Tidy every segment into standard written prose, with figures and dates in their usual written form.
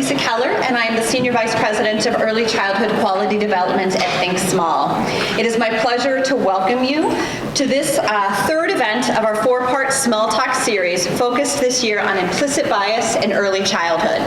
Keller, and I am the Senior Vice President of Early Childhood Quality Development at Think Small. It is my pleasure to welcome you to this third event of our four-part Small Talk series focused this year on implicit bias in early childhood.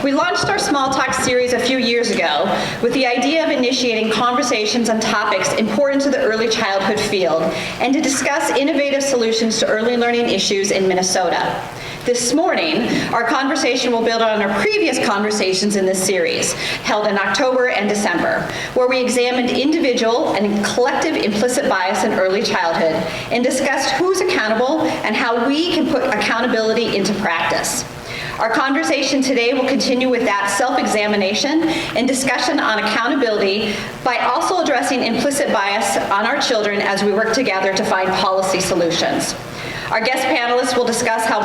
We launched our Small Talk series a few years ago with the idea of initiating conversations on topics important to the early childhood field and to discuss innovative solutions to early learning issues in Minnesota. This morning, our conversation will build on our previous conversations in this series, held in October and December, where we examined individual and collective implicit bias in early childhood and discussed who's accountable and how we can put accountability into practice. Our conversation today will continue with that self-examination and discussion on accountability by also addressing implicit bias on our children as we work together to find policy solutions. Our guest panelists will discuss how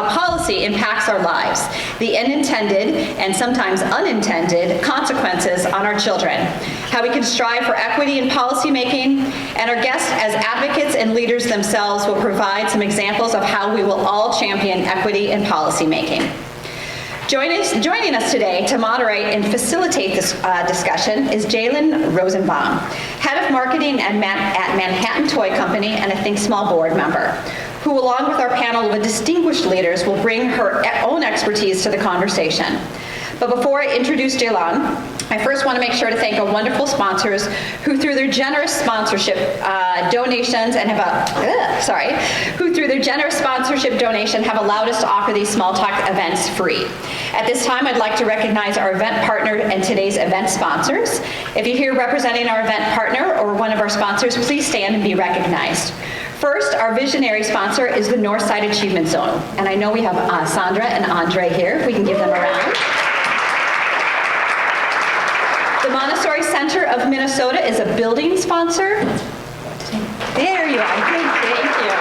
policy impacts our lives, the unintended and sometimes unintended consequences on our children, how we can strive for equity in policymaking, and our guests as advocates and leaders themselves will provide some examples of how we will all champion equity in policymaking. Joining us today to moderate and facilitate this discussion is Jaylon Rosenblum, Head of Marketing at Manhattan Toy Company and a Think Small board member, who along with our panel of distinguished leaders will bring her own expertise to the conversation. But before I introduce Jaylon, I first want to make sure to thank our wonderful sponsors who through their generous sponsorship donations and have allowed us to offer these Small Talk events free. At this time, I'd like to recognize our event partner and today's event sponsors. If you're here representing our event partner or one of our sponsors, please stand and be recognized. First, our visionary sponsor is the Northside Achievement Zone. And I know we have Sondra and Andre here, if we can give them a round. The Montessori Center of Minnesota is a building sponsor. There you are. Thank you.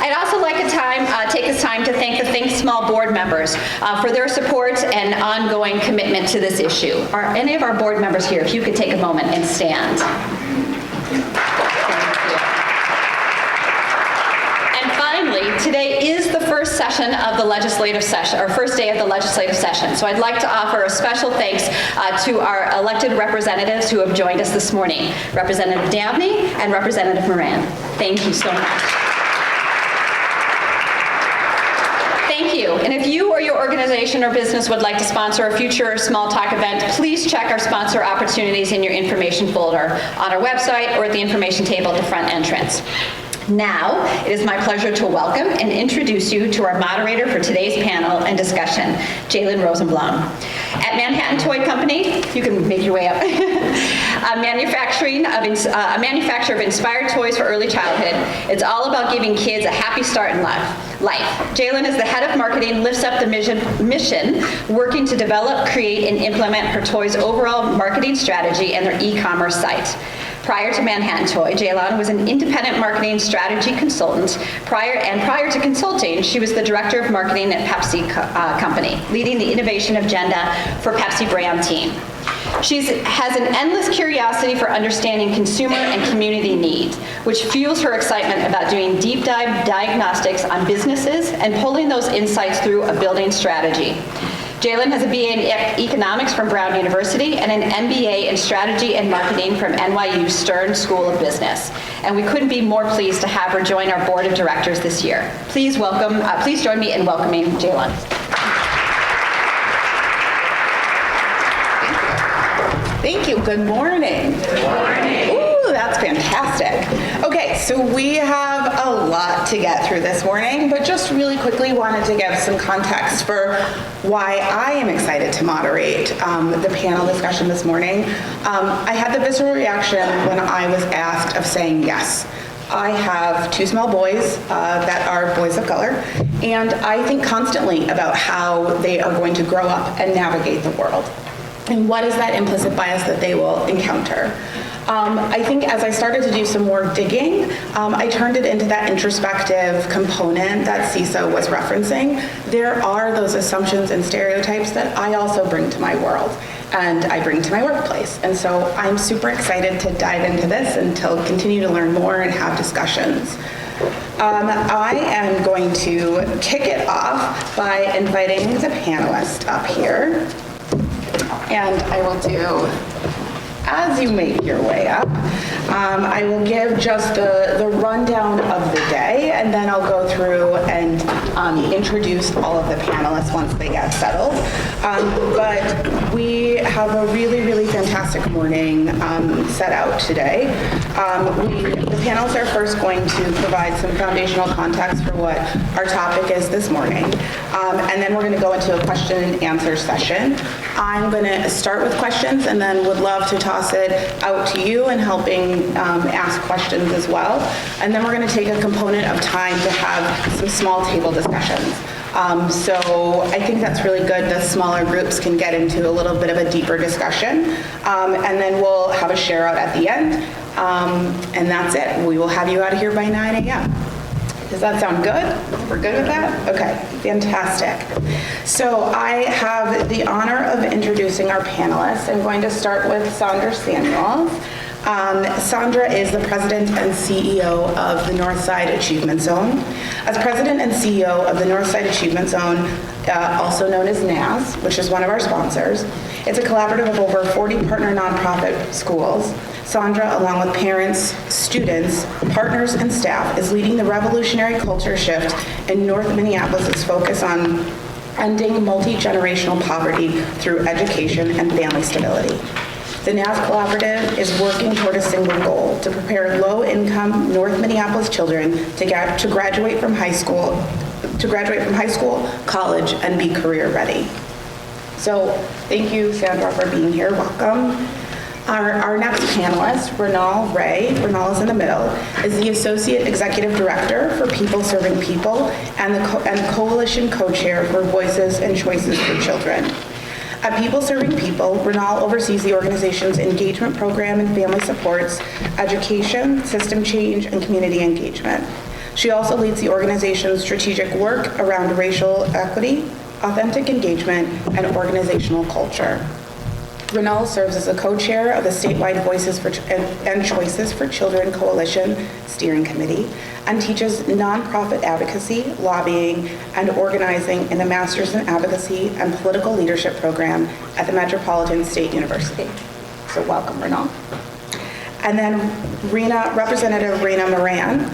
I'd also like to take this time to thank the Think Small board members for their support and ongoing commitment to this issue. Are any of our board members here? If you could take a moment and stand. Today is the first session of the legislative session, or first day of the legislative session. So I'd like to offer a special thanks to our elected representatives who have joined us this morning, Representative Dabney and Representative Moran. Thank you so much. Thank you. And if you or your organization or business would like to sponsor a future Small Talk event, please check our sponsor opportunities in your information folder on our website or at the information table at the front entrance. Now, it is my pleasure to welcome and introduce you to our moderator for today's panel and discussion, Jaylon Rosenblum. At Manhattan Toy Company, you can make your way up, a manufacturer of inspired toys for early childhood. It's all about giving kids a happy start in life. Jaylon is the head of marketing, lifts up the mission, working to develop, create, and implement her toys' overall marketing strategy and their e-commerce site. Prior to Manhattan Toy, Jaylon was an independent marketing strategy consultant. Prior to consulting, she was the director of marketing at Pepsi Company, leading the innovation agenda for Pepsi brand team. She has an endless curiosity for understanding consumer and community needs, which fuels her excitement about doing deep dive diagnostics on businesses and pulling those insights through a building strategy. Jaylon has a BA in economics from Brown University and an MBA in strategy and marketing from NYU Stern School of Business. And we couldn't be more pleased to have her join our board of directors this year. Please join me in welcoming Jaylon. Thank you. Good morning. Good morning. Ooh, that's fantastic. Okay, so we have a lot to get through this morning, but just really quickly wanted to give some context for why I am excited to moderate the panel discussion this morning. I had the visceral reaction when I was asked of saying yes. I have two small boys that are boys of color, and I think constantly about how they are going to grow up and navigate the world. And what is that implicit bias that they will encounter? I think as I started to do some more digging, I turned it into that introspective component that CISA was referencing. There are those assumptions and stereotypes that I also bring to my world and I bring to my workplace. And so I'm super excited to dive into this and to continue to learn more and have discussions. I am going to kick it off by inviting the panelists up here. And I will do, as you make your way up, I will give just the rundown of the day, and then I'll go through and introduce all of the panelists once they get settled. But we have a really, really fantastic morning set out today. The panelists are first going to provide some foundational context for what our topic is this morning. And then we're going to go into a question and answer session. I'm going to start with questions and then would love to toss it out to you and helping ask questions as well. And then we're going to take a component of time to have some small table discussions. So I think that's really good. The smaller groups can get into a little bit of a deeper discussion. And then we'll have a share out at the end. And that's it. We will have you out of here by 9 a.m. Does that sound good? We're good with that? Okay, fantastic. So I have the honor of introducing our panelists. I'm going to start with Sondra Samuels. Sondra is the president and CEO of the Northside Achievement Zone. As president and CEO of the Northside Achievement Zone, also known as NAS, which is one of our sponsors, it's a collaborative of over 40 partner nonprofit schools. Sondra, along with parents, students, partners, and staff, is leading the revolutionary culture shift in North Minneapolis' focus on ending multi-generational poverty through education and family stability. The NAS Collaborative is working toward a single goal: to prepare low-income North Minneapolis children to graduate from high school, college, and be career ready. So, thank you, Sondra, for being here. Welcome. Our next panelist, Rinal Ray, Rinal is in the middle, is the Associate Executive Director for People Serving People and the Coalition Co-Chair for Voices and Choices for Children. At People Serving People, Rinal oversees the organization's engagement program and family supports, education, system change, and community engagement. She also leads the organization's strategic work around racial equity, authentic engagement, and organizational culture. Rinal serves as a co-chair of the statewide Voices and Choices for Children Coalition Steering Committee and teaches nonprofit advocacy, lobbying, and organizing in the Masters in Advocacy and Political Leadership program at the Metropolitan State University. So welcome, Rinal. And then Representative Rena Moran,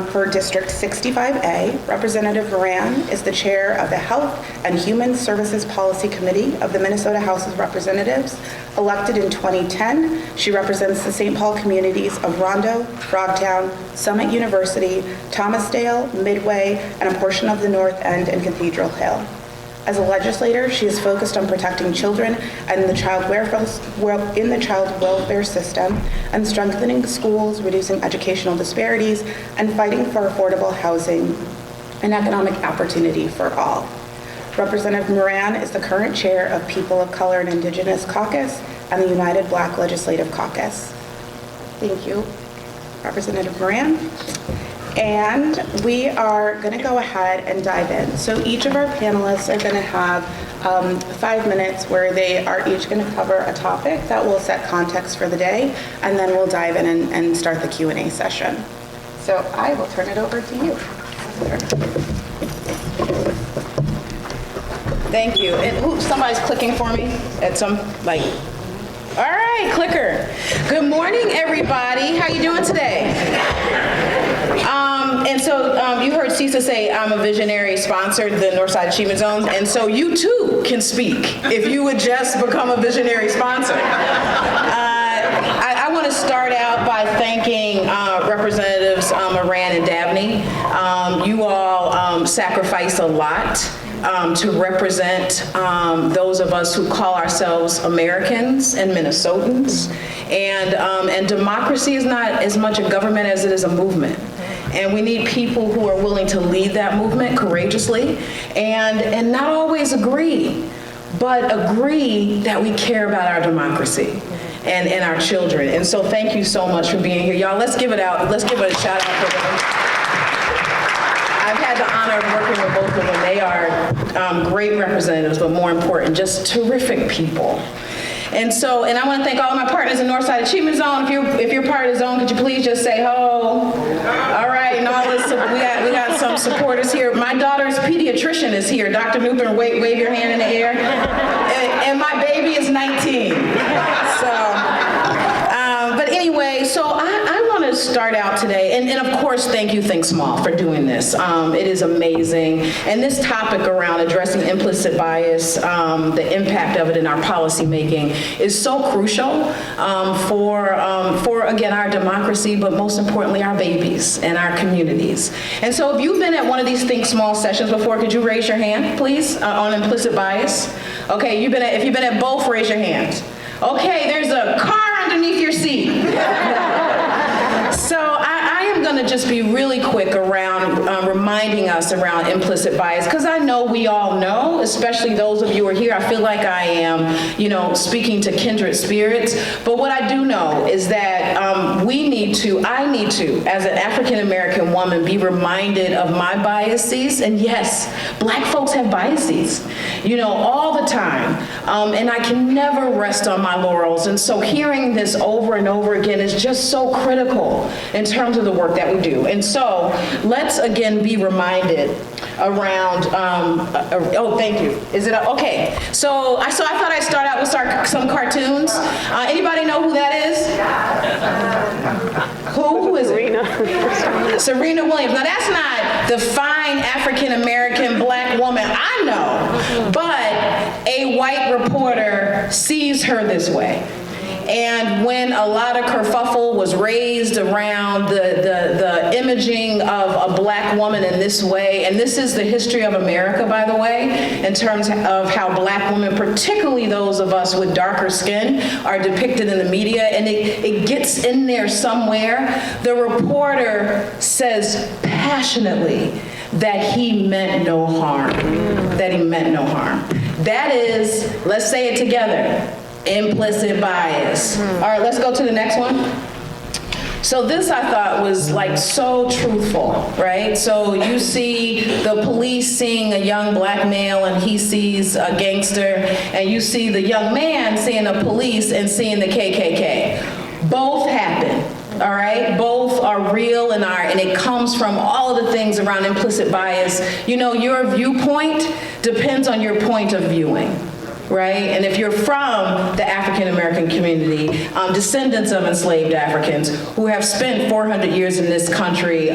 for District 65A. Representative Moran is the chair of the Health and Human Services Policy Committee of the Minnesota House of Representatives. Elected in 2010, she represents the St. Paul communities of Rondo, Frogtown, Summit University, Thomasdale, Midway, and a portion of the North End and Cathedral Hill. As a legislator, she is focused on protecting children and the child welfare system and strengthening schools, reducing educational disparities, and fighting for affordable housing and economic opportunity for all. Representative Moran is the current chair of People of Color and Indigenous Caucus and the United Black Legislative Caucus. Thank you, Representative Moran. And we are going to go ahead and dive in. So each of our panelists are going to have 5 minutes where they are each going to cover a topic that will set context for the day, and then we'll dive in and start the Q&A session. So I will turn it over to you. Thank you. And somebody's clicking for me at some, all right, clicker. Good morning, everybody. How you doing today? And so you heard Cisa say I'm a visionary sponsor, the Northside Achievement Zone, and so you too can speak if you would just become a visionary sponsor. I want to start out by thanking Representatives Moran and Dabney. You all sacrifice a lot to represent those of us who call ourselves Americans and Minnesotans. And democracy is not as much a government as it is a movement. And we need people who are willing to lead that movement courageously and not always agree, but agree that we care about our democracy and our children. And so thank you so much for being here. Y'all, let's give it out. Let's give it a shout out for them. I've had the honor of working with both of them. They are great representatives, but more important, just terrific people. And I want to thank all of my partners in Northside Achievement Zone. If you're part of the zone, could you please just say ho? All right. right, and all this, we got some supporters here. My daughter's pediatrician is here. Dr. Newbern, wave your hand in the air. And my baby is 19. But anyway, so I want to start out today, and of course, thank you, Think Small, for doing this. It is amazing. And this topic around addressing implicit bias, the impact of it in our policy making, is so crucial for again, our democracy, but most importantly, our babies and our communities. And so if you've been at one of these Think Small sessions before, could you raise your hand, please, on implicit bias? Okay, if you've been at both, raise your hand. Okay, there's a car underneath your seat. So I am going to just be really quick around reminding us around implicit bias, because I know we all know, especially those of you who are here. I feel like I am, speaking to kindred spirits. But what I do know is that I need to, as an African American woman, be reminded of my biases. And yes, Black folks have biases, all the time. And I can never rest on my laurels. And so hearing this over and over again is just so critical in terms of the work that we do. And so let's again be reminded around, oh, thank you. Is it, okay. So I thought I'd start out with some cartoons. Anybody know who that is? Who is it? Rena. Serena Williams. Now that's not the fine African-American Black woman I know, but a white reporter sees her this way. And when a lot of kerfuffle was raised around the imaging of a Black woman in this way, and this is the history of America, by the way, in terms of how Black women, particularly those of us with darker skin, are depicted in the media, and it gets in there somewhere. The reporter says passionately that he meant no harm, that he meant no harm. That is, let's say it together, implicit bias. All right, let's go to the next one. So this I thought was like so truthful, right? So you see the police seeing a young Black male and he sees a gangster, and you see the young man seeing the police and seeing the KKK. Both happen. All right, both are real and it comes from all of the things around implicit bias. Your viewpoint depends on your point of viewing. Right? And if you're from the African American community, descendants of enslaved Africans who have spent 400 years in this country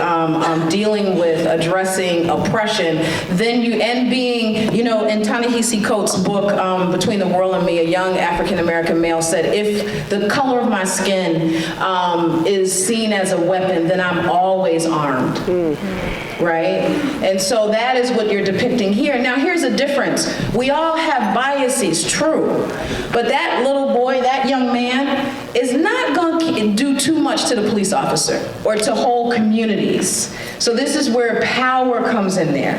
dealing with addressing oppression, then being, in Ta-Nehisi Coates' book, Between the World and Me, a young African American male said, if the color of my skin is seen as a weapon, then I'm always armed. Right? And so that is what you're depicting here. Now here's the difference. We all have biases, true, but that little boy, that young man, is not going to do too much to the police officer or to whole communities. So this is where power comes in there.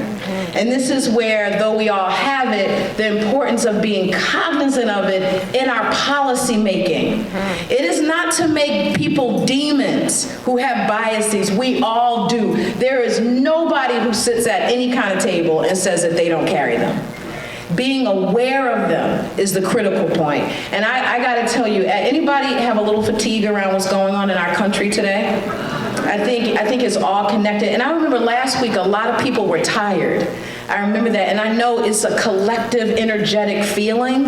And this is where, though we all have it, the importance of being cognizant of it in our policy making. It is not to make people demons who have biases. We all do. There is nobody who sits at any kind of table and says that they don't carry them. Being aware of them is the critical point. And I got to tell you, anybody have a little fatigue around what's going on in our country today? I think it's all connected. And I remember last week, a lot of people were tired. I remember that, and I know it's a collective, energetic feeling.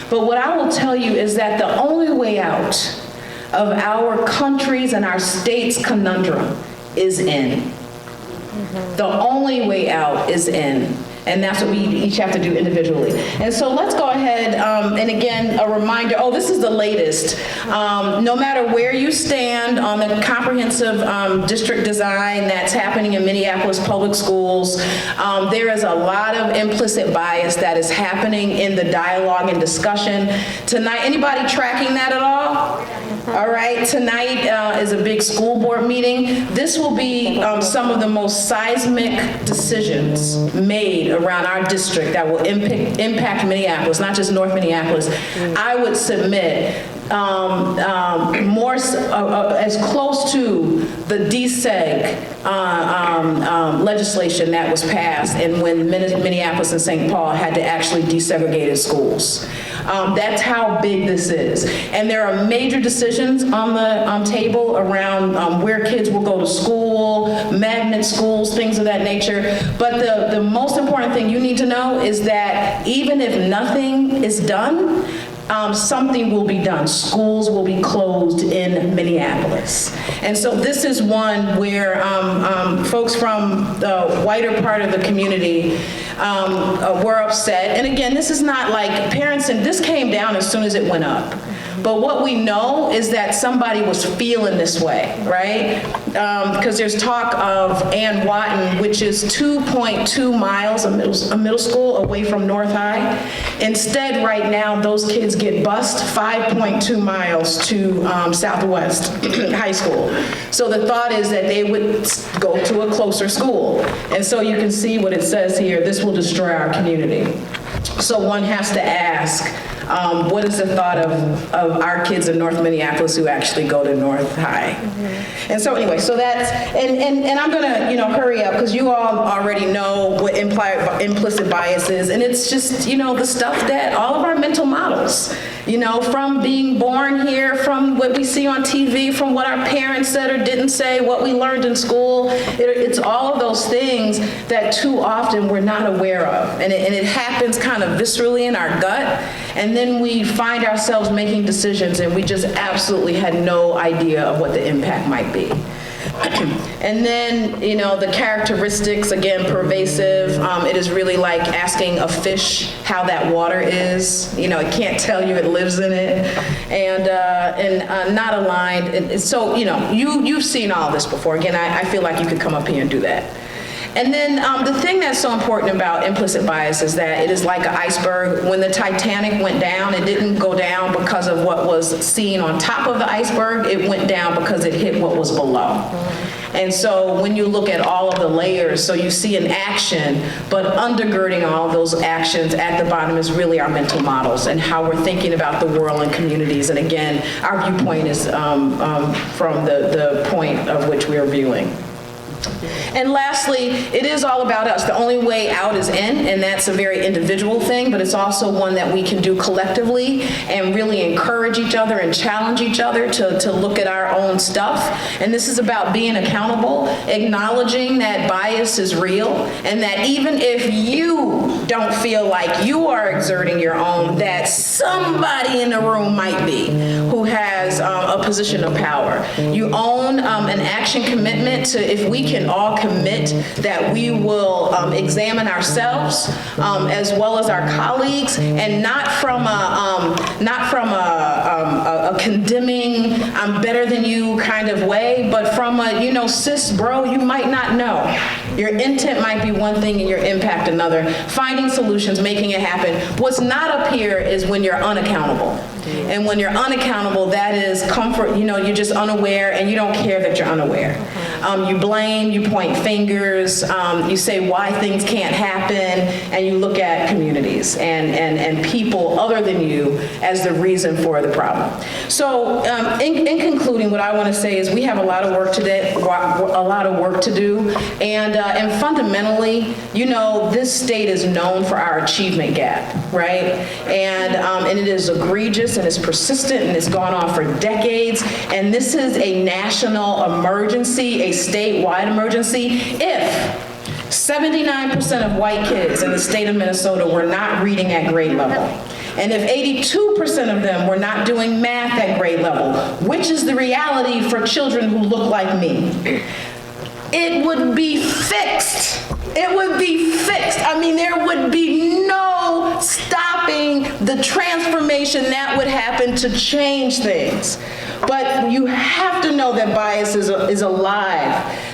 But what I will tell you is that the only way out of our country's and our state's conundrum is in. The only way out is in. And that's what we each have to do individually. And so let's go ahead, and again, a reminder, this is the latest. No matter where you stand on the comprehensive district design that's happening in Minneapolis public schools, there is a lot of implicit bias that is happening in the dialogue and discussion. Tonight, anybody tracking that at all? All right, tonight is a big school board meeting. This will be some of the most seismic decisions made around our district that will impact Minneapolis, not just North Minneapolis. I would submit as close to the deseg legislation that was passed, and when Minneapolis and St. Paul had to actually desegregate schools. That's how big this is. And there are major decisions on the table around where kids will go to school, magnet schools, things of that nature. But the most important thing you need to know is that even if nothing is done, something will be done. Schools will be closed in Minneapolis. And so this is one where folks from the whiter part of the community were upset. And again, this is not like parents, and this came down as soon as it went up. But what we know is that somebody was feeling this way, right? Because there's talk of Ann Watton, which is 2.2 miles, a middle school away from North High. Instead, right now, those kids get bused 5.2 miles to Southwest High School. So the thought is that they would go to a closer school. And so you can see what it says here, this will destroy our community. So one has to ask, what is the thought of our kids in North Minneapolis who actually go to North High? And so anyway, so that's, and I'm gonna, hurry up because you all already know what implicit bias is, and it's just, the stuff that all of our mental models, from being born here, from what we see on TV, from what our parents said or didn't say, what we learned in school, it's all of those things that too often we're not aware of, and it happens kind of viscerally in our gut, and then we find ourselves making decisions and we just absolutely had no idea of what the impact might be. And then, the characteristics, again, pervasive. It is really like asking a fish how that water is. It can't tell you, it lives in it. And not aligned. And so, you've seen all this before. Again, I feel like you could come up here and do that. And then the thing that's so important about implicit bias is that it is like an iceberg. When the Titanic went down, it didn't go down because of what was seen on top of the iceberg. It went down because it hit what was below. And so when you look at all of the layers, so you see an action, but undergirding all of those actions at the bottom is really our mental models and how we're thinking about the world and communities. And again, our viewpoint is from the point of which we are viewing. And lastly, it is all about us. The only way out is in, and that's a very individual thing, but it's also one that we can do collectively and really encourage each other and challenge each other to look at our own stuff. And this is about being accountable, acknowledging that bias is real, and that even if you don't feel like you are exerting your own, that somebody in the room might be who has a position of power. You own an action commitment to, if we can all commit that we will examine ourselves as well as our colleagues, and not from a condemning, I'm better than you kind of way, but from a, sis, bro, you might not know. Your intent might be one thing and your impact another. Finding solutions, making it happen. What's not up here is when you're unaccountable. And when you're unaccountable, that is comfort, you're just unaware and you don't care that you're unaware. You blame, you point fingers, you say why things can't happen, and you look at communities and people other than you as the reason for the problem. So in concluding, what I want to say is we have a lot of work to do, and fundamentally, this state is known for our achievement gap, right? And it is egregious and it's persistent and it's gone on for decades, and this is a national emergency, a statewide emergency. If 79% of white kids in the state of Minnesota were not reading at grade level, and if 82% of them were not doing math at grade level, which is the reality for children who look like me, it would be fixed. It would be fixed. I mean, there would be no stopping the transformation that would happen to change things. But you have to know that bias is alive,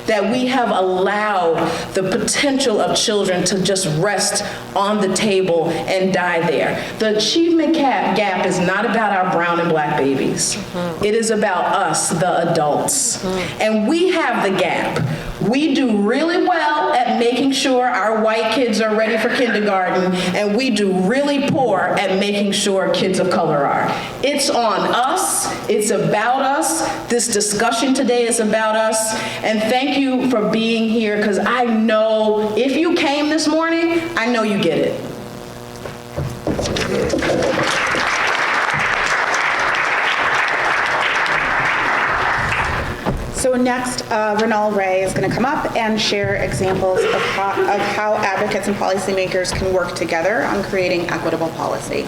that we have allowed the potential of children to just rest on the table and die there. The achievement gap is not about our brown and black babies. It is about us, the adults. And we have the gap. We do really well at making sure our white kids are ready for kindergarten, and we do really poor at making sure kids of color are. It's on us. It's about us. This discussion today is about us. And thank you for being here, because I know if you came this morning, I know you get it. So So next, Rinal is going to come up and share examples of how advocates and policymakers can work together on creating equitable policy.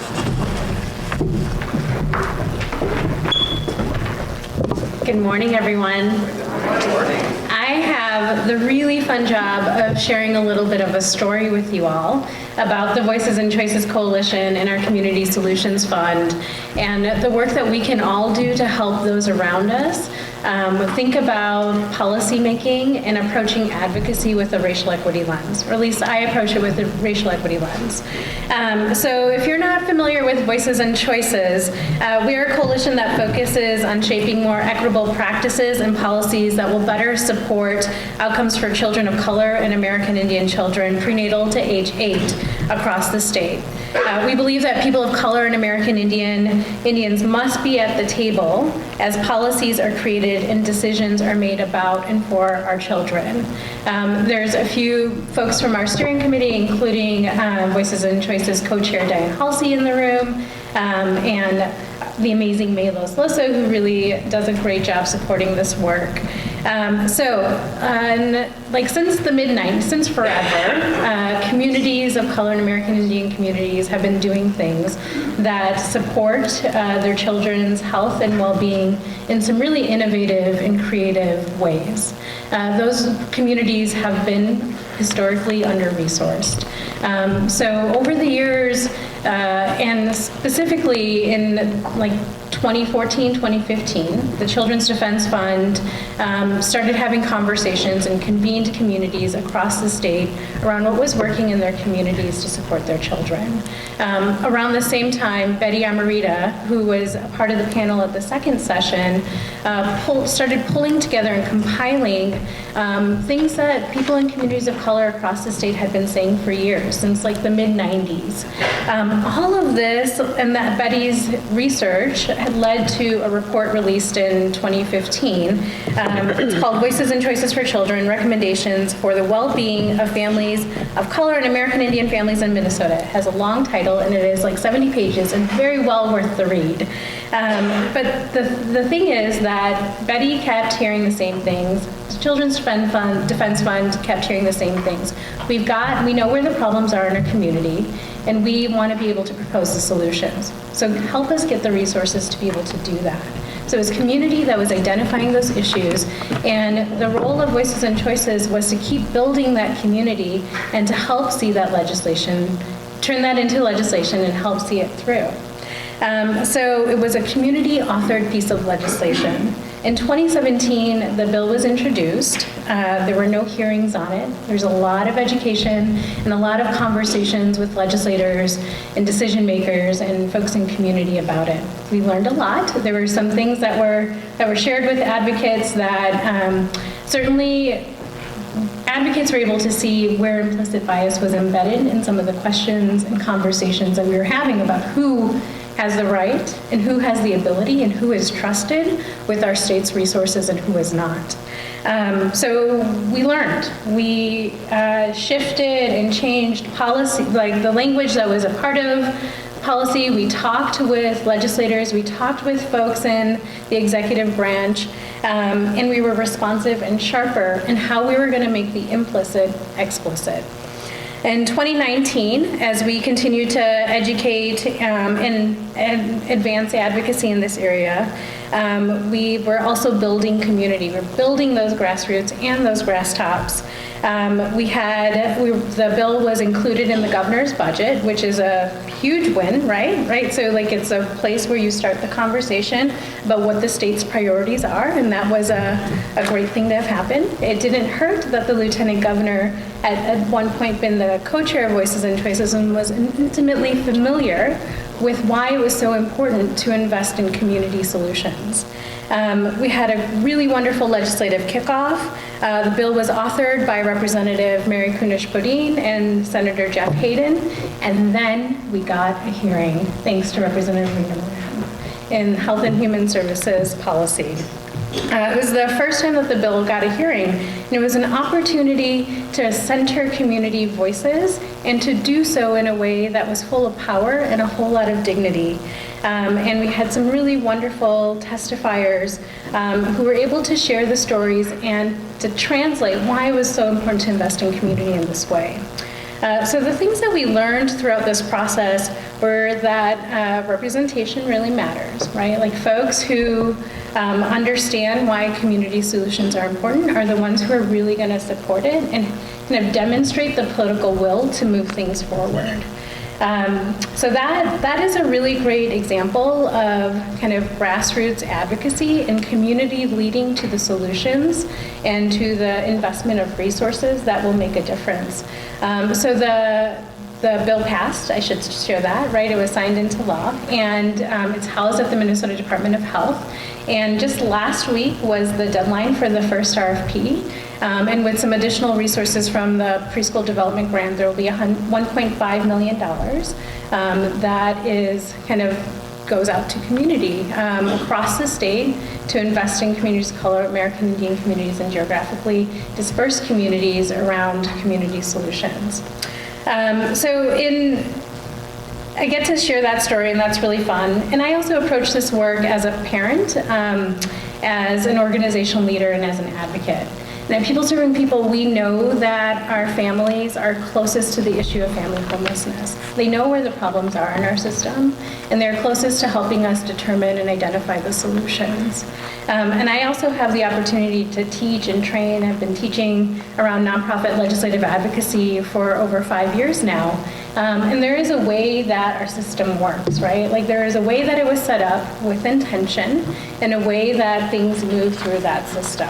Good morning, everyone. I have the really fun job of sharing a little bit of a story with you all about the Voices and Choices Coalition and our Community Solutions Fund and the work that we can all do to help those around us think about policymaking and approaching advocacy with a racial equity lens, or at least I approach it with a racial equity lens. So if you're not familiar with Voices and Choices, we're a coalition that focuses on shaping more equitable practices and policies that will better support outcomes for children of color and American Indian children prenatal to age 8 across the state. We believe that people of color and American Indians must be at the table as policies are created and decisions are made about and for our children. There's a few folks from our steering committee, including Voices and Choices co-chair Diane Halsey in the room, and the amazing Melos Loso, who really does a great job supporting this work. Since the mid-90s, since forever, communities of color and American Indian communities have been doing things that support their children's health and well-being in some really innovative and creative ways. Those communities have been historically under-resourced. So over the years, and specifically in 2014, 2015, the Children's Defense Fund started having conversations and convened communities across the state around what was working in their communities to support their children. Around the same time, Betty Amarita, who was a part of the panel at the second session, started pulling together and compiling things that people in communities of color across the state had been saying for years, since the mid-90s. All of this and that Betty's research had led to a report released in 2015. It's called Voices and Choices for Children, Recommendations for the Well-Being of Families of Color and American Indian Families in Minnesota. It has a long title and it is 70 pages and very well worth the read. But the thing is that Betty kept hearing the same things. The Children's Defense Fund kept hearing the same things. We know where the problems are in our community, and we want to be able to propose the solutions. So help us get the resources to be able to do that. So as community that was identifying those issues, and the role of Voices and Choices was to keep building that community and to help see that legislation, turn that into legislation and help see it through. So it was a community-authored piece of legislation. In 2017, the bill was introduced. There were no hearings on it. There's a lot of education and a lot of conversations with legislators and decision makers and folks in community about it. We learned a lot. There were some things that were shared with advocates that certainly advocates were able to see where implicit bias was embedded in some of the questions and conversations that we were having about who has the right and who has the ability and who is trusted with our state's resources and who is not. So we learned. We shifted and changed policy, the language that was a part of policy. We talked with legislators. We talked with folks in the executive branch. And we were responsive and sharper in how we were going to make the implicit explicit. In 2019, as we continue to educate and advance advocacy in this area, we were also building community. We're building those grassroots and those grass tops. The bill was included in the governor's budget, which is a huge win, right? So it's a place where you start the conversation about what the state's priorities are, and that was a great thing to have happen. It didn't hurt that the lieutenant governor had at one point been the co-chair of Voices and Choices and was intimately familiar with why it was so important to invest in community solutions. We had a really wonderful legislative kickoff. The bill was authored by Representative Mary Kunesh-Bodine and Senator Jeff Hayden, and then we got a hearing, thanks to Representative Rena Moran, in Health and Human Services Policy. It was the first time that the bill got a hearing, and it was an opportunity to center community voices and to do so in a way that was full of power and a whole lot of dignity. And we had some really wonderful testifiers who were able to share the stories and to translate why it was so important to invest in community in this way. So the things that we learned throughout this process were that representation really matters, right? Like folks who understand why community solutions are important are the ones who are really going to support it and kind of demonstrate the political will to move things forward. So that is a really great example of kind of grassroots advocacy and community leading to the solutions and to the investment of resources that will make a difference. So the bill passed, I should share that, right? It was signed into law, and it's housed at the Minnesota Department of Health. And just last week was the deadline for the first RFP. And with some additional resources from the preschool development grant, there will be $1.5 million that is kind of goes out to community across the state to invest in communities of color, American Indian communities, and geographically dispersed communities around community solutions. I get to share that story, and that's really fun. And I also approach this work as a parent, as an organizational leader, and as an advocate. And at People Serving People, we know that our families are closest to the issue of family homelessness. They know where the problems are in our system, and they're closest to helping us determine and identify the solutions. And I also have the opportunity to teach and train. I've been teaching around nonprofit legislative advocacy for over 5 years now. And there is a way that our system works, right? Like there is a way that it was set up with intention and a way that things move through that system.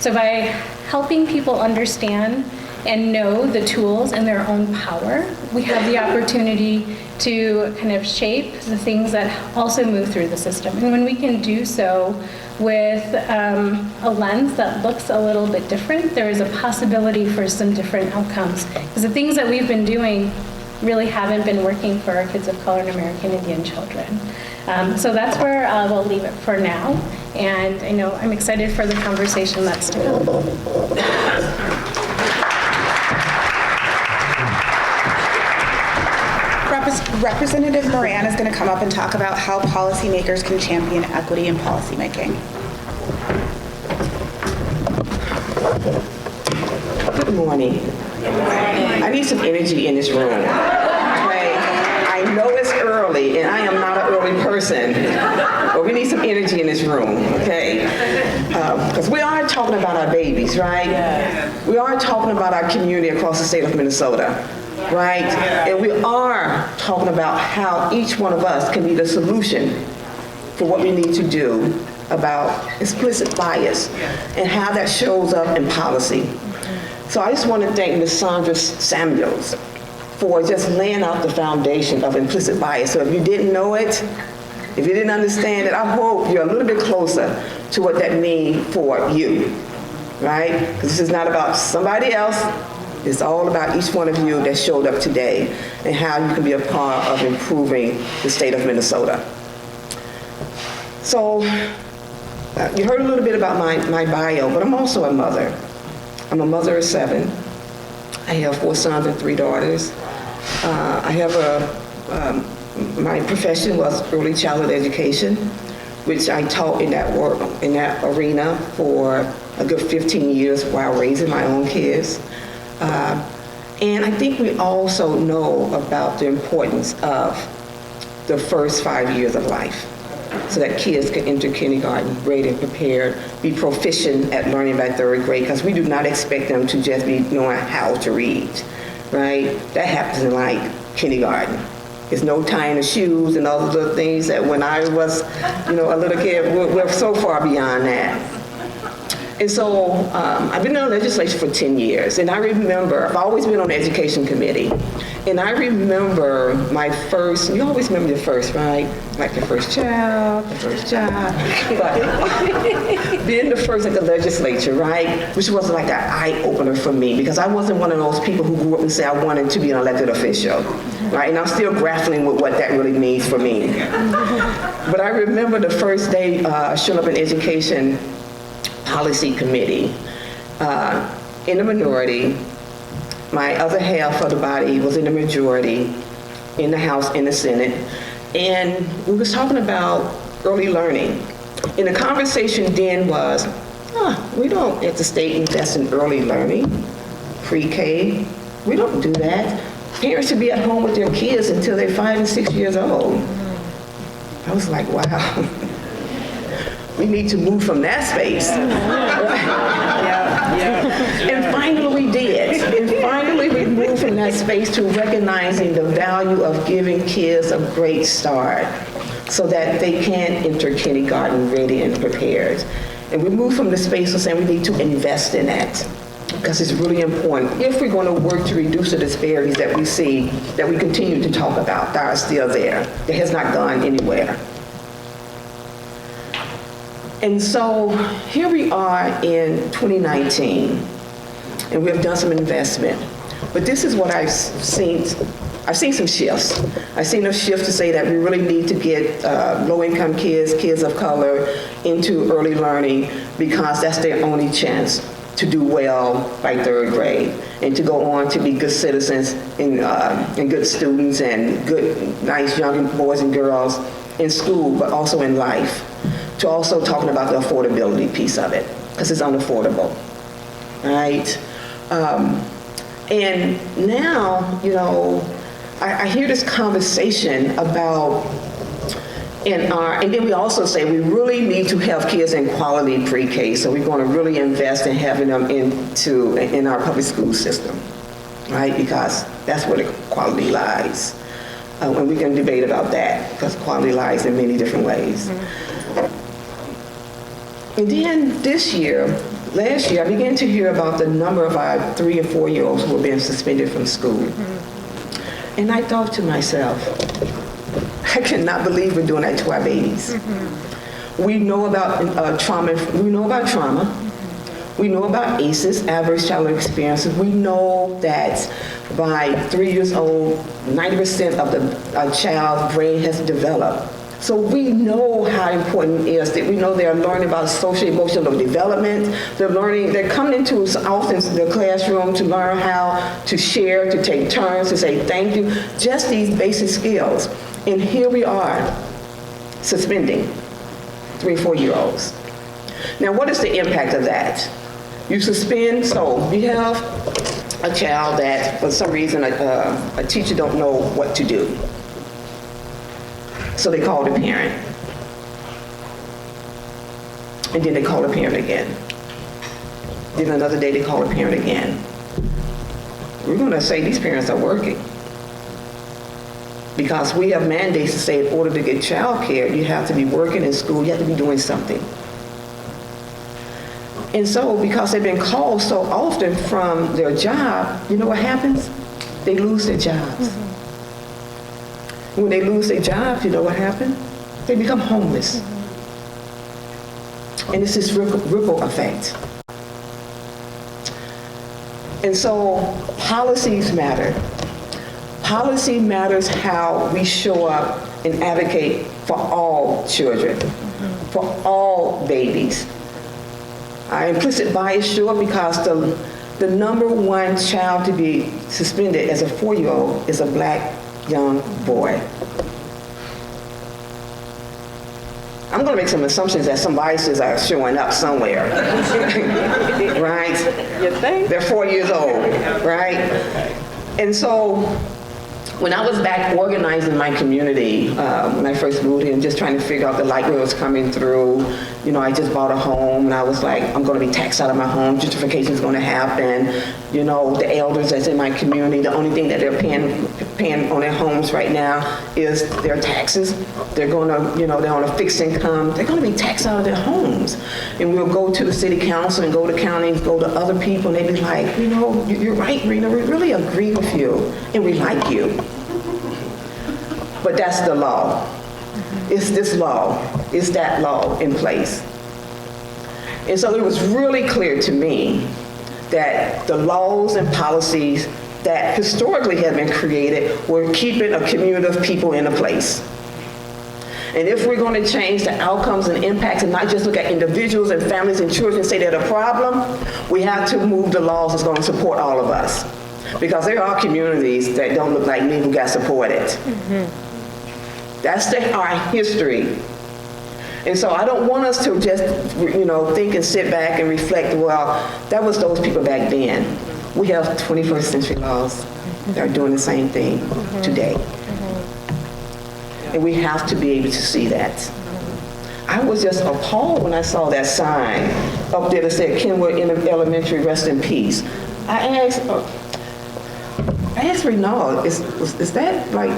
So by helping people understand and know the tools and their own power, we have the opportunity to kind of shape the things that also move through the system. And when we can do so with a lens that looks a little bit different, there is a possibility for some different outcomes. Because the things that we've been doing really haven't been working for our kids of color and American Indian children. So that's where we'll leave it for now. And I know I'm excited for the conversation that's to come. Representative Moran is going to come up and talk about how policymakers can champion equity in policymaking. Good morning. I need some energy in this room. Okay? I know it's early, and I am not an early person, but we need some energy in this room, okay? Because we are talking about our babies, right? Yeah. We are talking about our community across the state of Minnesota, right? And we are talking about how each one of us can be the solution for what we need to do about implicit bias and how that shows up in policy. So I just want to thank Ms. Sondra Samuels for just laying out the foundation of implicit bias. So if you didn't know it, if you didn't understand it, I hope you're a little bit closer to what that means for you, right? Because this is not about somebody else. It's all about each one of you that showed up today and how you can be a part of improving the state of Minnesota. So you heard a little bit about my bio, but I'm also a mother. I'm a mother of 7. I have 4 sons and 3 daughters. I have my profession was early childhood education, which I taught in that arena for a good 15 years while raising my own kids. And I think we also know about the importance of the first 5 years of life, so that kids can enter kindergarten ready and prepared, be proficient at learning by 3rd grade, because we do not expect them to just be knowing how to read, right? That happens in like kindergarten. There's no tying of shoes and all the little things that when I was, a little kid, we're so far beyond that. And so I've been in the legislature for 10 years, and I remember, I've always been on the education committee, and I remember my first, you always remember your first, right? Like your first job, but being the first at the legislature, right? Which was like an eye-opener for me, because I wasn't one of those people who grew up and said I wanted to be an elected official, right? And I'm still grappling with what that really means for me. But I remember the first day showing up in education policy committee in the minority. My other half of the body was in the majority in the House and the Senate. And we was talking about early learning. And the conversation then was, we don't at the state invest in early learning, pre-K. We don't do that. Parents should be at home with their kids until they're 5 and 6 years old. I was like, wow. We need to move from that space. And finally we did. And finally we moved from that space to recognizing the value of giving kids a great start so that they can enter kindergarten ready and prepared. And we moved from the space of saying we need to invest in that because it's really important if we're going to work to reduce the disparities that we see, that we continue to talk about, that are still there. It has not gone anywhere. And so here we are in 2019, and we have done some investment. But this is what I've seen. I've seen some shifts. I've seen a shift to say that we really need to get low-income kids, kids of color, into early learning because that's their only chance to do well by 3rd grade and to go on to be good citizens and good students and good, nice young boys and girls in school, but also in life. To also talking about the affordability piece of it, because it's unaffordable, right? And now, I hear this conversation about and then we also say we really need to have kids in quality pre-K, so we're going to really invest in having them in our public school system, right? Because that's where the quality lies. And we can debate about that, because quality lies in many different ways. And then last year, I began to hear about the number of our 3 and 4 year olds who were being suspended from school. And I thought to myself, I cannot believe we're doing that to our babies. We know about trauma. We know about trauma. We know about ACEs, adverse childhood experiences. We know that by 3 years old, 90% of the child's brain has developed. So we know how important it is that we know they're learning about social emotional development. They're coming into often the classroom to learn how to share, to take turns, to say thank you, just these basic skills. And here we are suspending 3 and 4 year olds. Now, what is the impact of that? You suspend, so you have a child that for some reason a teacher don't know what to do. So they call the parent. And then they call the parent again. Then another day they call the parent again. We're going to say these parents are working. Because we have mandates to say in order to get child care, you have to be working in school, you have to be doing something. And so because they've been called so often from their job, you know what happens? They lose their jobs. When they lose their jobs, you know what happens? They become homeless. And it's this ripple effect. And so policies matter. Policy matters how we show up and advocate for all children, for all babies. Our implicit bias show up because the number one child to be suspended as a 4-year-old is a black young boy. I'm going to make some assumptions that some biases are showing up somewhere, right? You think? They're 4 years old, right? And so when I was back organizing my community, when I first moved in, just trying to figure out the light where it was coming through, I just bought a home and I was like, I'm going to be taxed out of my home, gentrification is going to happen. The elders that's in my community, the only thing that they're paying on their homes right now is their taxes. They're going to, they're on a fixed income. They're going to be taxed out of their homes. And we'll go to the city council and go to counties, go to other people, and they'd be like, you're right, Rena, we really agree with you and we like you. But that's the law. It's this law. It's that law in place. And so it was really clear to me that the laws and policies that historically have been created were keeping a community of people in a place. And if we're going to change the outcomes and impacts and not just look at individuals and families and children and say they're the problem, we have to move the laws that's going to support all of us. Because there are communities that don't look like me who got supported. That's our history. And so I don't want us to just, think and sit back and reflect, well, that was those people back then. We have 21st century laws that are doing the same thing today. And we have to be able to see that. I was just appalled when I saw that sign up there that said Kenwood Elementary, rest in peace. I asked Rinal, is that like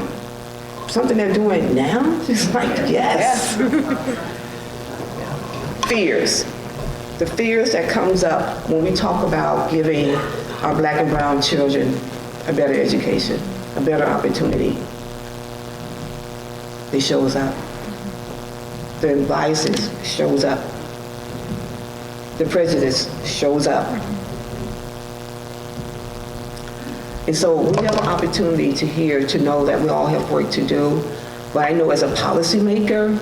something they're doing now? She's like, yes. Fears. The fears that comes up when we talk about giving our black and brown children a better education, a better opportunity. It shows up. The biases shows up. The prejudice shows up. And so we have an opportunity to know that we all have work to do. But I know as a policymaker,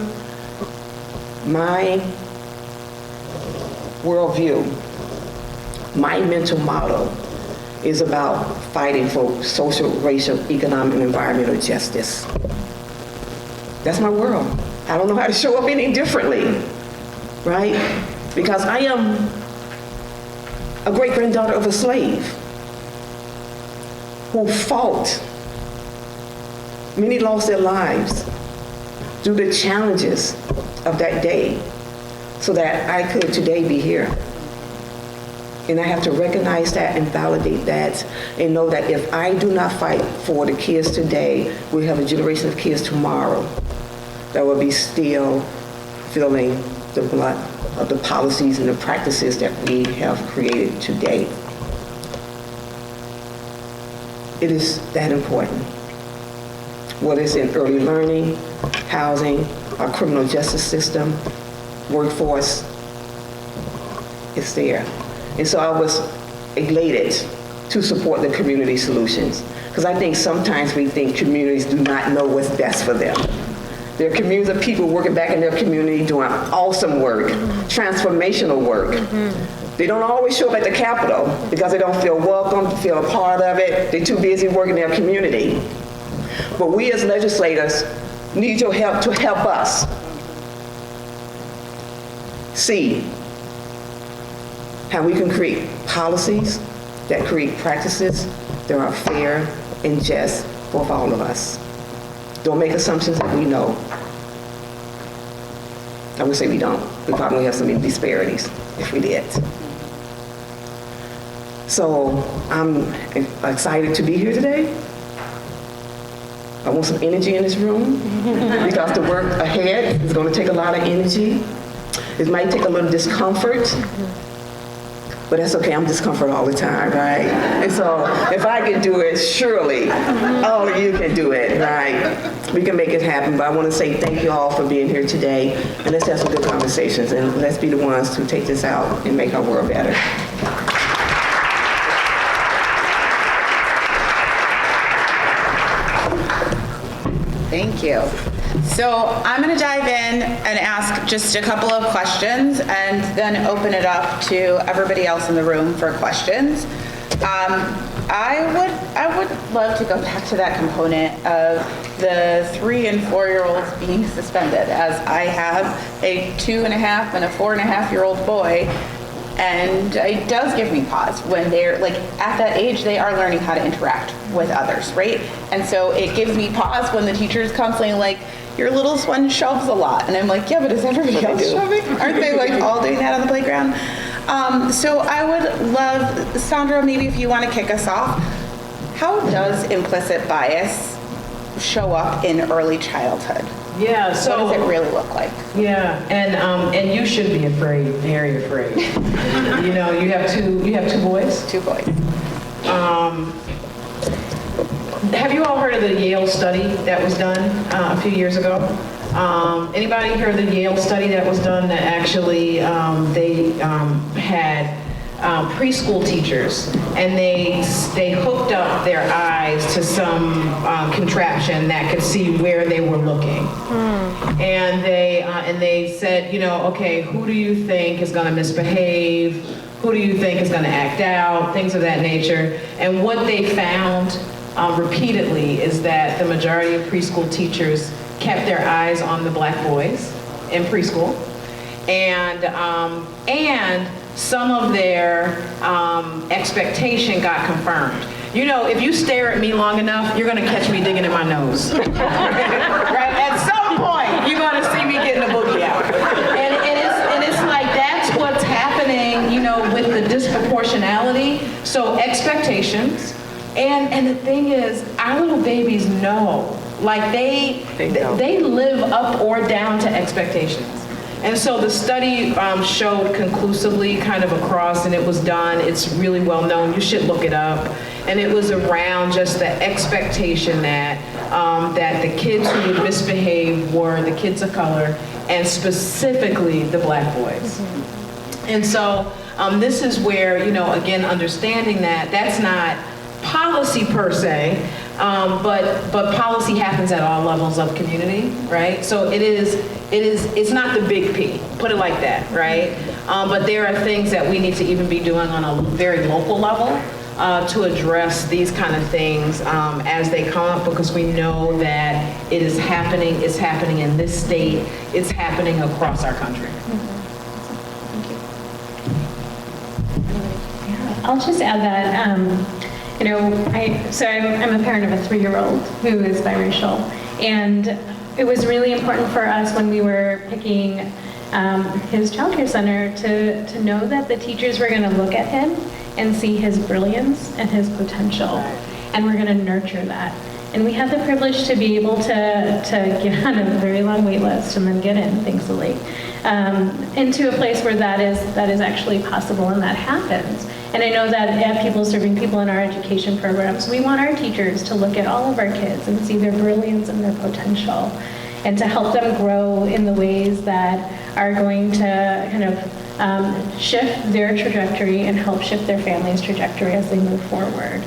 my worldview, my mental model is about fighting for social, racial, economic, and environmental justice. That's my world. I don't know how to show up any differently, right? Because I am a great-granddaughter of a slave who fought. Many lost their lives through the challenges of that day so that I could today be here. And I have to recognize that and validate that and know that if I do not fight for the kids today, we'll have a generation of kids tomorrow that will be still feeling the brunt of the policies and the practices that we have created today. It is that important. Whether it's in early learning, housing, our criminal justice system, workforce, it's there. And so I was elated to support the community solutions. Because I think sometimes we think communities do not know what's best for them. There are communities of people working back in their community doing awesome work, transformational work. They don't always show up at the Capitol because they don't feel welcome, feel a part of it. They're too busy working their community. But we as legislators need your help to help us see how we can create policies that create practices that are fair and just for all of us. Don't make assumptions that we know. I would say we don't. We probably have some disparities if we did. So I'm excited to be here today. I want some energy in this room because the work ahead is going to take a lot of energy. It might take a little discomfort, but that's okay. I'm discomfort all the time, right? And so if I can do it, surely all of you can do it, right? We can make it happen. But I want to say thank you all for being here today, and let's have some good conversations, and let's be the ones to take this out and make our world better. Thank you. So I'm going to dive in and ask just a couple of questions and then open it up to everybody else in the room for questions. I would love to go back to that component of the 3- and 4-year-olds being suspended, as I have a 2.5 and a 4.5-year-old boy. And it does give me pause when they're like at that age, they are learning how to interact with others, right? And so it gives me pause when the teacher is constantly like, your little one shoves a lot. And I'm like, yeah, but is everybody else shoving? Aren't they like all doing that on the playground? So I would love, Sondra, maybe if you want to kick us off, how does implicit bias show up in early childhood? Yeah, so what does it really look like? Yeah, and you should be afraid, very afraid. You know, you have two boys? 2 boys. Have you all heard of the Yale study that was done a few years ago? Anybody heard of the Yale study that was done that actually they had preschool teachers and they hooked up their eyes to some contraption that could see where they were looking. And they said, okay, who do you think is going to misbehave? Who do you think is going to act out? Things of that nature. And what they found repeatedly is that the majority of preschool teachers kept their eyes on the black boys in preschool, and some of their expectation got confirmed. If you stare at me long enough, you're gonna catch me digging in my nose. Right? At some point, you're gonna see me getting a boogie out. And it's like that's what's happening, with the disproportionality. So expectations, and the thing is, our little babies know. Like they live up or down to expectations. And so the study showed conclusively kind of across, and it was done, it's really well known, you should look it up. And it was around just the expectation that the kids who would misbehave were the kids of color, and specifically the black boys. And so this is where, again, understanding that that's not policy per se, but policy happens at all levels of community, right? So it's not the big P, put it like that, right? But there are things that we need to even be doing on a very local level to address these kind of things as they come up, because we know that it is happening, it's happening in this state, it's happening across our country. I'll just add that, I'm a parent of a 3-year-old who is biracial, and it was really important for us when we were picking his childcare center to know that the teachers were going to look at him and see his brilliance and his potential, and we're going to nurture that. And we had the privilege to be able to get on a very long wait list and then get in, thankfully, into a place where that is actually possible and that happens. And I know that at People Serving People in our education programs, we want our teachers to look at all of our kids and see their brilliance and their potential, and to help them grow in the ways that are going to kind of shift their trajectory and help shift their family's trajectory as they move forward.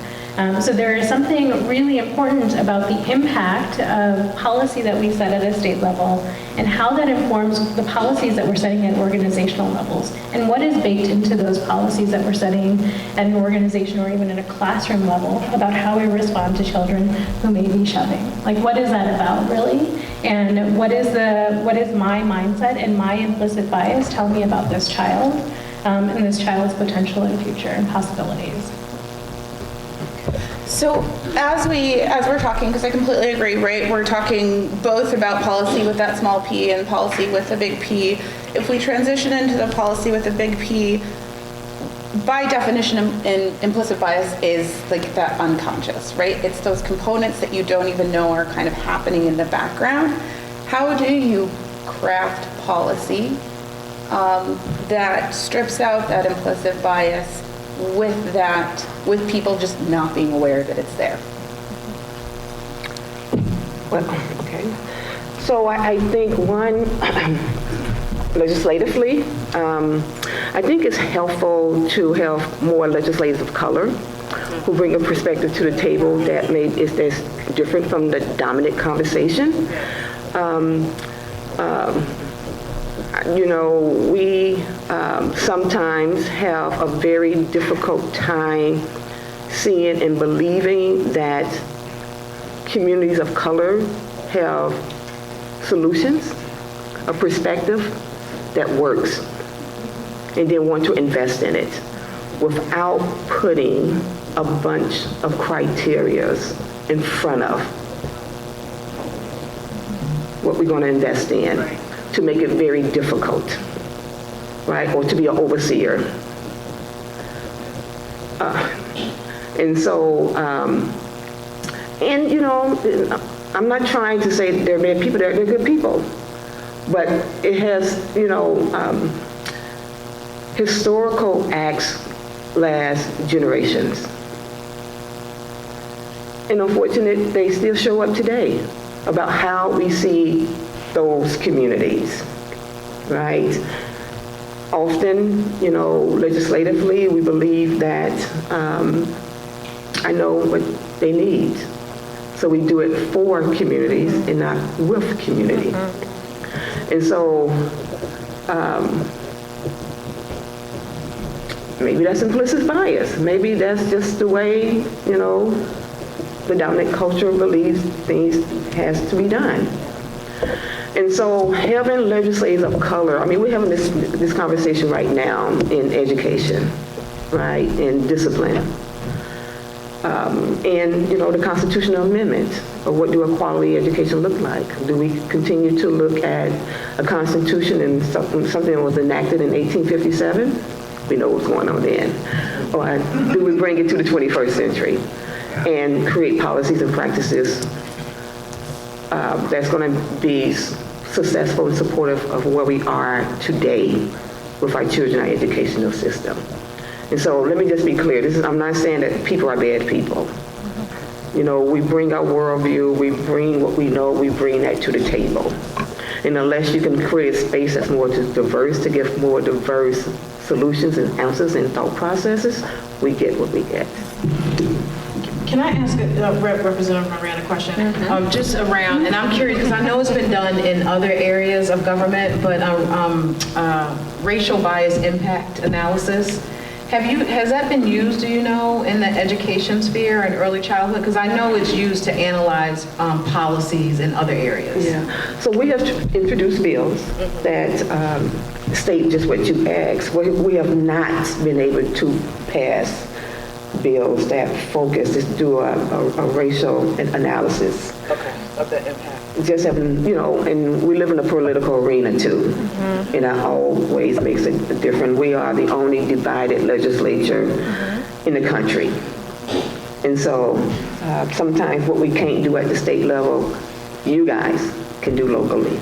So there is something really important about the impact of policy that we set at a state level and how that informs the policies that we're setting at organizational levels, and what is baked into those policies that we're setting at an organization or even at a classroom level about how we respond to children who may be shoving. Like, what is that about, really? And what is my mindset and my implicit bias tell me about this child and this child's potential and future and possibilities? So as we're talking, because I completely agree, right? We're talking both about policy with that small p and policy with a big P. If we transition into the policy with a big P, by definition, implicit bias is like that unconscious, right? It's those components that you don't even know are kind of happening in the background. How do you craft policy that strips out that implicit bias with people just not being aware that it's there? Well, okay. So I think one, legislatively, I think it's helpful to have more legislators of color who bring a perspective to the table that is different from the dominant conversation. We sometimes have a very difficult time seeing and believing that communities of color have solutions, a perspective that works, and then want to invest in it without putting a bunch of criterias in front of what we're going to invest in, to make it very difficult, right? Or to be an overseer. And so, I'm not trying to say they're bad people, they're good people. But it has, historical acts last generations. And unfortunately, they still show up today about how we see those communities, right? often, legislatively, we believe that I know what they need. So we do it for communities and not with community. And so maybe that's implicit bias. Maybe that's just the way, the dominant culture believes things has to be done. And so having legislators of color, we're having this conversation right now in education, right, in discipline. And, the constitutional amendment, of what do a quality education look like? Do we continue to look at a constitution and something that was enacted in 1857? We know what's going on then. Or do we bring it to the 21st century and create policies and practices that's going to be successful and supportive of where we are today with our children, our educational system? And so let me just be clear. I'm not saying that people are bad people. We bring our worldview, we bring what we know, we bring that to the table. And unless you can create a space that's more diverse to give more diverse solutions and answers and thought processes, we get what we get. Can I ask Representative Moran a question? Just around, and I'm curious because I know it's been done in other areas of government, but racial bias impact analysis. Has that been used, do you know, in the education sphere and early childhood? Because I know it's used to analyze policies in other areas. Yeah. So we have introduced bills that state just what you asked. We have not been able to pass bills that focus, just do a racial analysis. Okay, of the impact. Just having, and we live in a political arena too, and that always makes it different. We are the only divided legislature in the country. And so sometimes what we can't do at the state level, you guys can do locally.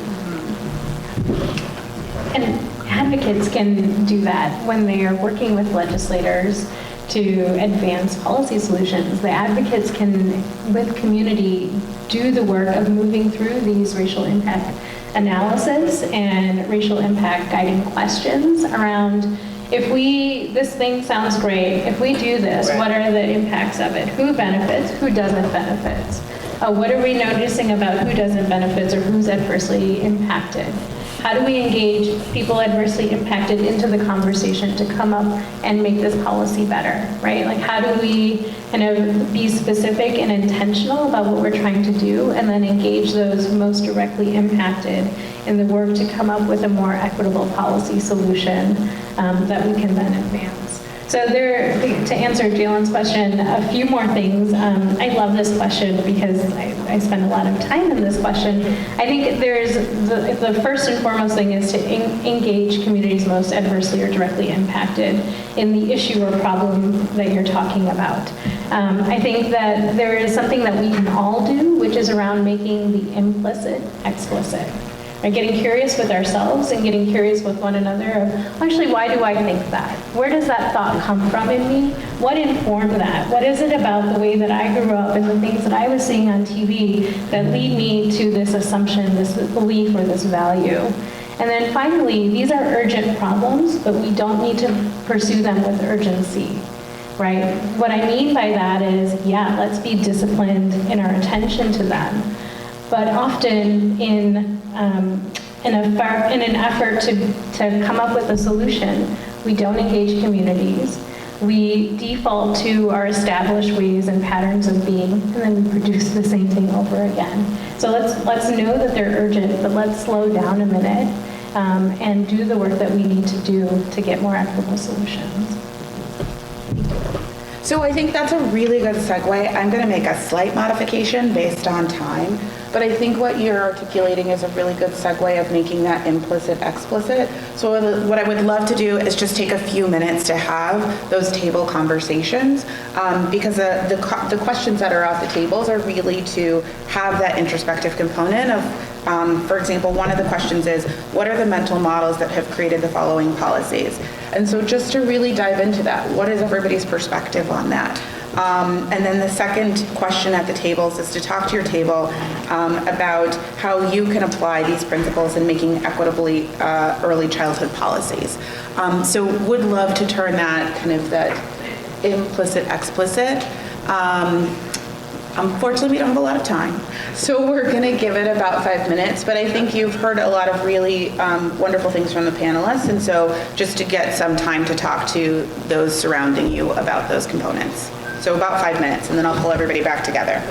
And advocates can do that when they are working with legislators to advance policy solutions. The advocates can, with community, do the work of moving through these racial impact analysis and racial impact guiding questions around, this thing sounds great, if we do this, what are the impacts of it? Who benefits? Who doesn't benefit? What are we noticing about who doesn't benefit or who's adversely impacted? How do we engage people adversely impacted into the conversation to come up and make this policy better, right? Like, how do we kind of be specific and intentional about what we're trying to do and then engage those most directly impacted in the work to come up with a more equitable policy solution that we can then advance? So to answer Jaylon's question, a few more things. I love this question because I spend a lot of time in this question. I think there's the first and foremost thing is to engage communities most adversely or directly impacted in the issue or problem that you're talking about. I think that there is something that we can all do, which is around making the implicit explicit. Right? Getting curious with ourselves and getting curious with one another of, actually, why do I think that? Where does that thought come from in me? What informed that? What is it about the way that I grew up and the things that I was seeing on TV that lead me to this assumption, this belief, or this value? And then finally, these are urgent problems, but we don't need to pursue them with urgency. Right? What I mean by that is, yeah, let's be disciplined in our attention to them. But often in an effort to come up with a solution, we don't engage communities. We default to our established ways and patterns of being, and then we produce the same thing over again. So let's know that they're urgent, but let's slow down a minute and do the work that we need to do to get more equitable solutions. So I think that's a really good segue. I'm going to make a slight modification based on time, but I think what you're articulating is a really good segue of making that implicit explicit. So what I would love to do is just take a few minutes to have those table conversations because the questions that are off the tables are really to have that introspective component of, for example, one of the questions is, what are the mental models that have created the following policies? And so just to really dive into that, what is everybody's perspective on that? And then the second question at the tables is to talk to your table about how you can apply these principles in making equitably early childhood policies. So would love to turn that kind of that implicit, explicit. Unfortunately, we don't have a lot of time, so we're going to give it about 5 minutes, but I think you've heard a lot of really wonderful things from the panelists, and so just to get some time to talk to those surrounding you about those components. So about 5 minutes, and then I'll pull everybody back together.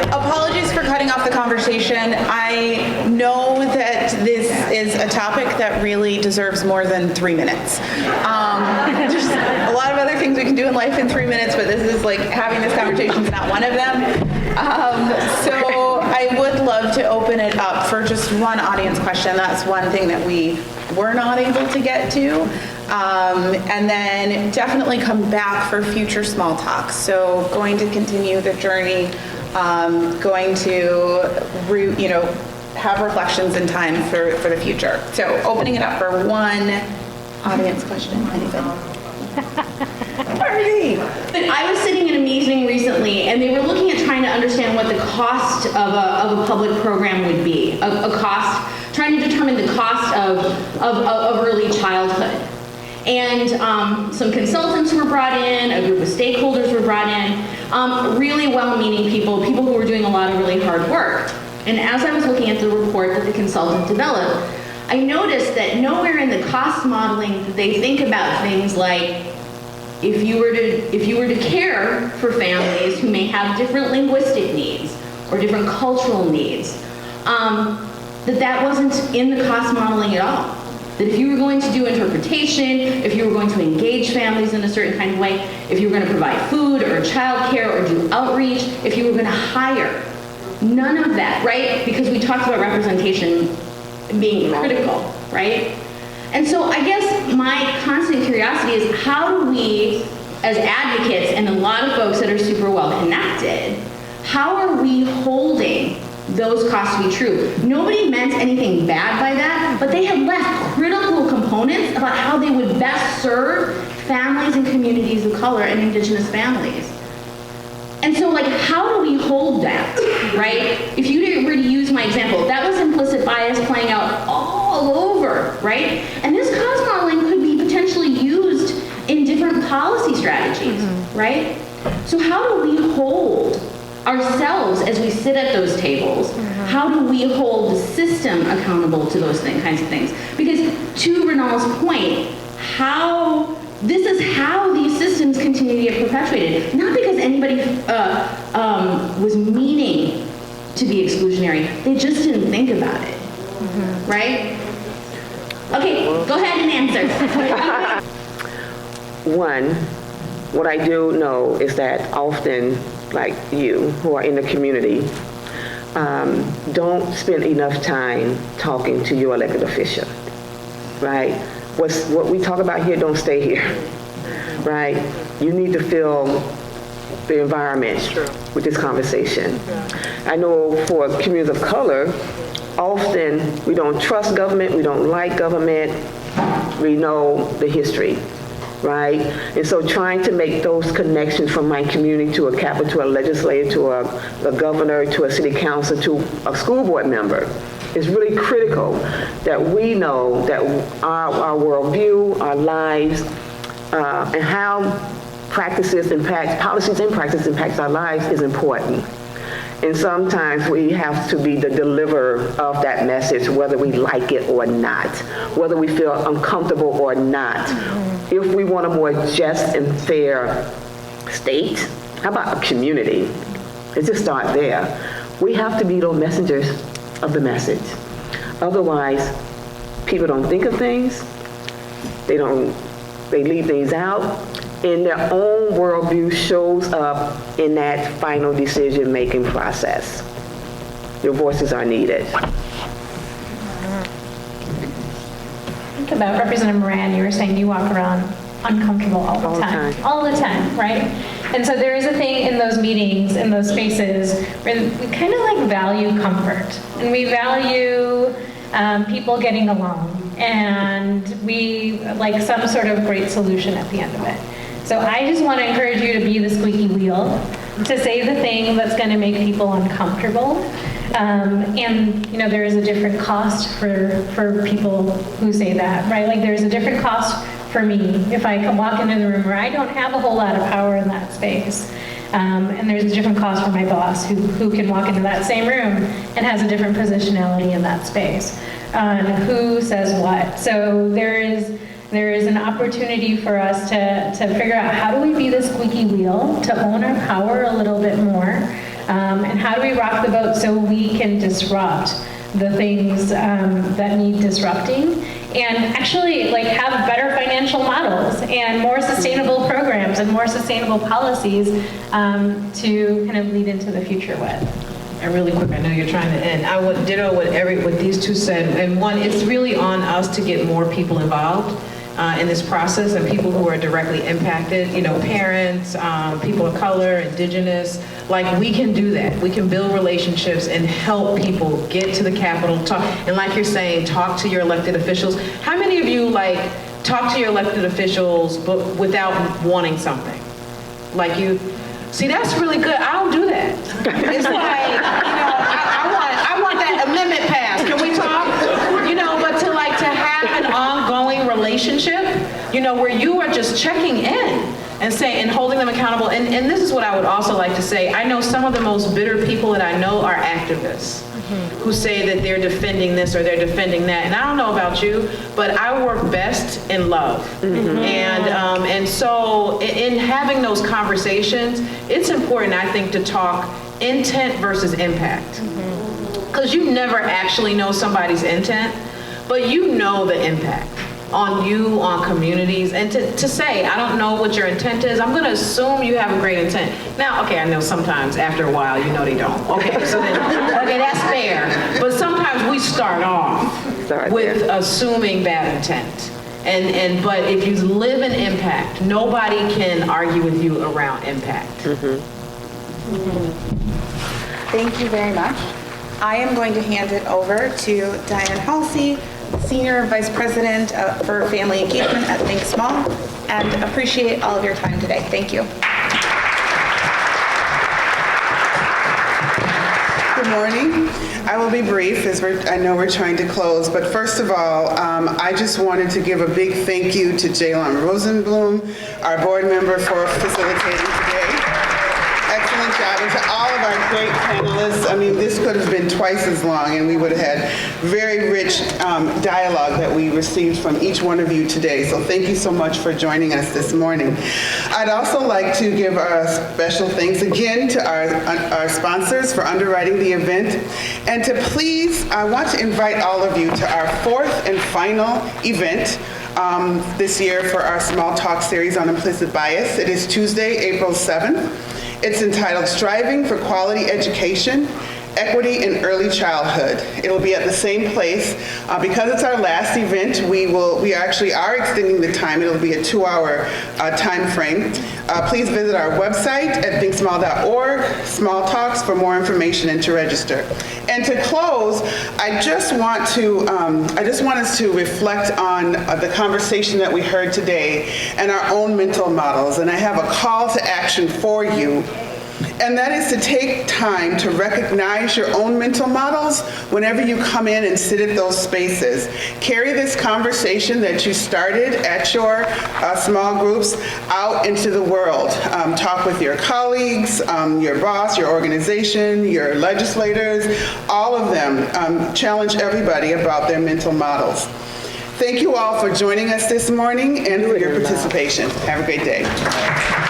Apologies for cutting off the conversation. I know that this is a topic that really deserves more than 3 minutes. There's a lot of other things we can do in life in 3 minutes, but this is like having this conversation is not one of them. So I would love to open it up for just one audience question. That's one thing that we were not able to get to. And then definitely come back for future small talks. So going to continue the journey, going to, have reflections and time for the future. So opening it up for one audience question. Anybody? I was sitting in a meeting recently, and they were looking at trying to understand what the cost of a public program would be, trying to determine the cost of early childhood. And some consultants were brought in, a group of stakeholders were brought in, really well-meaning people who were doing a lot of really hard work. And as I was looking at the report that the consultant developed, I noticed that nowhere in the cost modeling did they think about things like if you were to care for families who may have different linguistic needs or different cultural needs, that wasn't in the cost modeling at all. That if you were going to do interpretation, if you were going to engage families in a certain kind of way, if you were going to provide food or childcare or do outreach, if you were going to hire, none of that, right? Because we talked about representation being critical, right? And so I guess my constant curiosity is how do we, as advocates and a lot of folks that are super well connected, how are we holding those costs to be true? Nobody meant anything bad by that, but they had left critical components about how they would best serve families and communities of color and indigenous families. And so, how do we hold that, right? If you were to use my example, that was implicit bias playing out all over, right? And this cost modeling could be potentially used in different policy strategies, right? So how do we hold ourselves as we sit at those tables? How do we hold the system accountable to those kinds of things? Because to Rinal's point, this is how these systems continue to get perpetuated. Not because anybody was meaning to be exclusionary. They just didn't think about it, right? Okay, go ahead and answer. One, what I do know is that often, like you, who are in the community, don't spend enough time talking to your elected official, right? What we talk about here don't stay here, right? You need to feel the environment with this conversation. I know for communities of color, often we don't trust government, we don't like government, we know the history, right? And so trying to make those connections from my community to a capital, to a legislator, to a governor, to a city council, to a school board member is really critical, that we know that our worldview, our lives, and how policies and practices impact our lives is important. And sometimes we have to be the deliverer of that message, whether we like it or not, whether we feel uncomfortable or not. If we want a more just and fair state, how about a community? Let's just start there. We have to be those messengers of the message. Otherwise, people don't think of things, they leave things out, and their own worldview shows up in that final decision-making process. Your voices are needed. Think about Representative Moran, you were saying you walk around uncomfortable all the time. All the time, right? And so there is a thing in those meetings, in those spaces, where we kind of value comfort, and we value people getting along. and we like some sort of great solution at the end of it. So I just want to encourage you to be the squeaky wheel, to say the thing that's going to make people uncomfortable. And you know, there is a different cost for people who say that, right? Like there's a different cost for me if I can walk into the room where I don't have a whole lot of power in that space. And there's a different cost for my boss who can walk into that same room and has a different positionality in that space. Who says what? So there is an opportunity for us to figure out how do we be the squeaky wheel, to own our power a little bit more, and how do we rock the boat so we can disrupt the things that need disrupting, and actually like have better financial models and more sustainable programs and more sustainable policies to kind of lead into the future with. And really quick, I know you're trying to end. I would ditto what these two said. And one, it's really on us to get more people involved in this process, and people who are directly impacted, you know, parents, people of color, indigenous. Like, we can do that. We can build relationships and help people get to the Capitol, talk, and like you're saying, talk to your elected officials. How many of you, like, talk to your elected officials but without wanting something? Like, you, see, that's really good. I don't do that. It's like, you know, I want that amendment passed. Can we talk? You know, but to have an ongoing relationship, you know, where you are just checking in and saying, and holding them accountable. And this is what I would also like to say. I know some of the most bitter people that I know are activists who say that they're defending this or they're defending that. And I don't know about you, but I work best in love. And so in having those conversations, it's important, I think, to talk intent versus impact. Because you never actually know somebody's intent, but you know the impact on you, on communities, and to say, I don't know what your intent is, I'm gonna assume you have a great intent. Now, okay, I know sometimes after a while, you know they don't. Okay, so then, okay, that's fair. But sometimes we start off with assuming bad intent. But if you live in impact, nobody can argue with you around impact. Thank you very much. I am going to hand it over to Diane Halsey, Senior Vice President for Family Engagement at Think Small, and appreciate all of your time today. Thank you. Good morning. I will be brief as I know we're trying to close, but first of all, I just wanted to give a big thank you to Jaylon Rosenblum, our board member, for facilitating today. Excellent job, and to all of our great panelists. I mean, this could have been twice as long, and we would have had very rich dialogue that we received from each one of you today. So thank you so much for joining us this morning. I'd also like to give a special thanks again to our sponsors for underwriting the event. And to please, I want to invite all of you to our fourth and final event this year for our Small Talk series on implicit bias. It is Tuesday, April 7th. It's entitled Striving for Quality Education, Equity in Early Childhood. It'll be at the same place. Because it's our last event, we actually are extending the time. It'll be a 2-hour time frame. Please visit our website at thinksmall.org, Small Talks, for more information and to register. And to close, I just want us to reflect on the conversation that we heard today and our own mental models. And I have a call to action for you. And that is to take time to recognize your own mental models whenever you come in and sit at those spaces. Carry this conversation that you started at your small groups out into the world. Talk with your colleagues, your boss, your organization, your legislators, all of them. Challenge everybody about their mental models. Thank you all for joining us this morning and for your participation. Have a great day.